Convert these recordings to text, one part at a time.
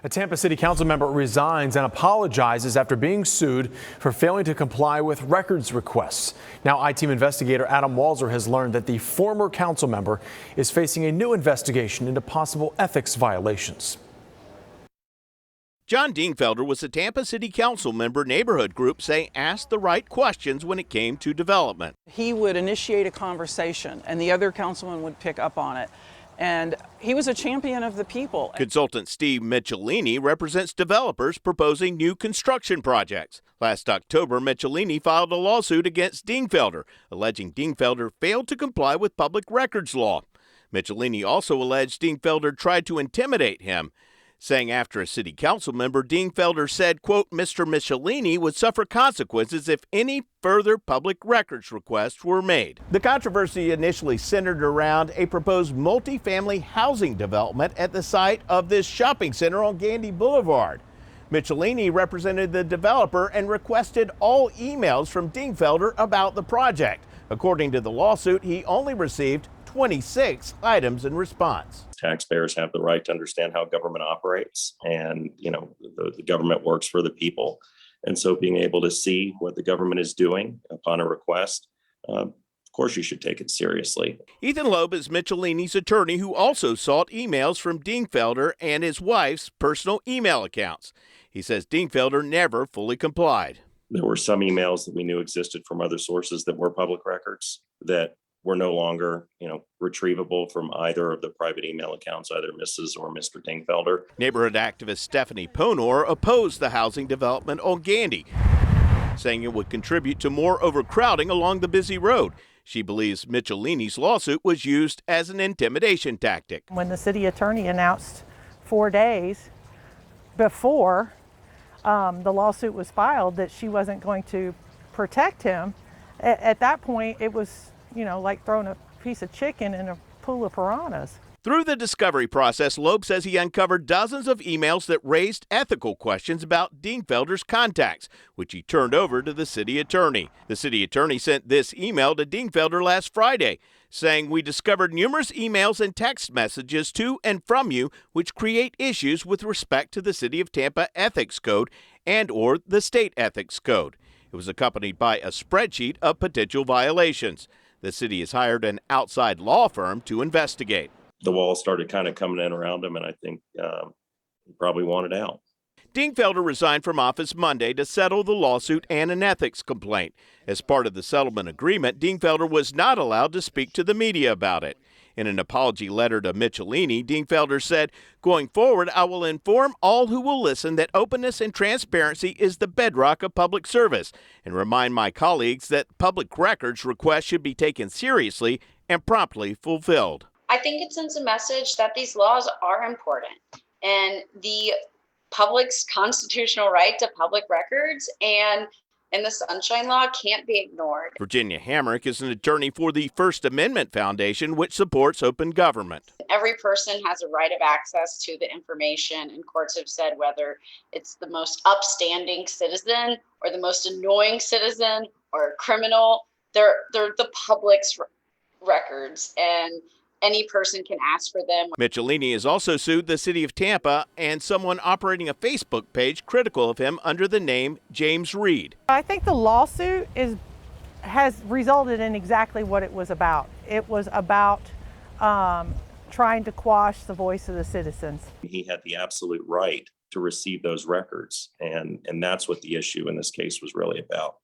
A Tampa City Council member resigns and apologizes after being sued for failing to comply with records requests. Now, I-Team investigator Adam Walzer has learned that the former council member is facing a new investigation into possible ethics violations. John Dingfelder was a Tampa City Council member neighborhood group say asked the right questions when it came to development. He would initiate a conversation and the other councilman would pick up on it. And he was a champion of the people. Consultant Steve Michelini represents developers proposing new construction projects. Last October, Michelini filed a lawsuit against Dingfelder, alleging Dingfelder failed to comply with public records law. Michelini also alleged Dingfelder tried to intimidate him, saying after a city council member, Dingfelder said, quote, Mr. Michelini would suffer consequences if any further public records requests were made. The controversy initially centered around a proposed multifamily housing development at the site of this shopping center on Gandy Boulevard. Michelini represented the developer and requested all emails from Dingfelder about the project. According to the lawsuit, he only received 26 items in response. Taxpayers have the right to understand how government operates, and the government works for the people. And so being able to see what the government is doing upon a request, of course you should take it seriously. Ethan Loeb is Michelini's attorney, who also sought emails from Dingfelder and his wife's personal email accounts. He says Dingfelder never fully complied. There were some emails that we knew existed from other sources that were public records that were no longer, retrievable from either of the private email accounts, either Mrs. or Mr. Dingfelder. Neighborhood activist Stephanie Ponor opposed the housing development on Gandy, saying it would contribute to more overcrowding along the busy road. She believes Michelini's lawsuit was used as an intimidation tactic. When the city attorney announced 4 days before the lawsuit was filed that she wasn't going to protect him, at that point it was like throwing a piece of chicken in a pool of piranhas. Through the discovery process, Loeb says he uncovered dozens of emails that raised ethical questions about Dingfelder's contacts, which he turned over to the city attorney. The city attorney sent this email to Dingfelder last Friday, saying, we discovered numerous emails and text messages to and from you which create issues with respect to the City of Tampa Ethics Code and or the State Ethics Code. It was accompanied by a spreadsheet of potential violations. The city has hired an outside law firm to investigate. The walls started kind of coming in around him, and I think he probably wanted out. Dingfelder resigned from office Monday to settle the lawsuit and an ethics complaint. As part of the settlement agreement, Dingfelder was not allowed to speak to the media about it. In an apology letter to Michelini, Dingfelder said, going forward, I will inform all who will listen that openness and transparency is the bedrock of public service and remind my colleagues that public records requests should be taken seriously and promptly fulfilled. I think it sends a message that these laws are important and the public's constitutional right to public records and the Sunshine Law can't be ignored. Virginia Hamrick is an attorney for the First Amendment Foundation, which supports open government. Every person has a right of access to the information, and courts have said whether it's the most upstanding citizen or the most annoying citizen or a criminal, they're the public's records, and any person can ask for them. Michelini has also sued the city of Tampa and someone operating a Facebook page critical of him under the name James Reed. I think the lawsuit has resulted in exactly what it was about. It was about trying to quash the voice of the citizens. He had the absolute right to receive those records, and that's what the issue in this case was really about.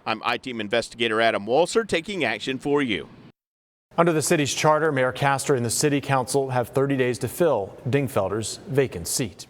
I'm I-Team investigator Adam Walzer taking action for you. Under the city's charter, Mayor Castor and the City Council have 30 days to fill Dingfelder's vacant seat.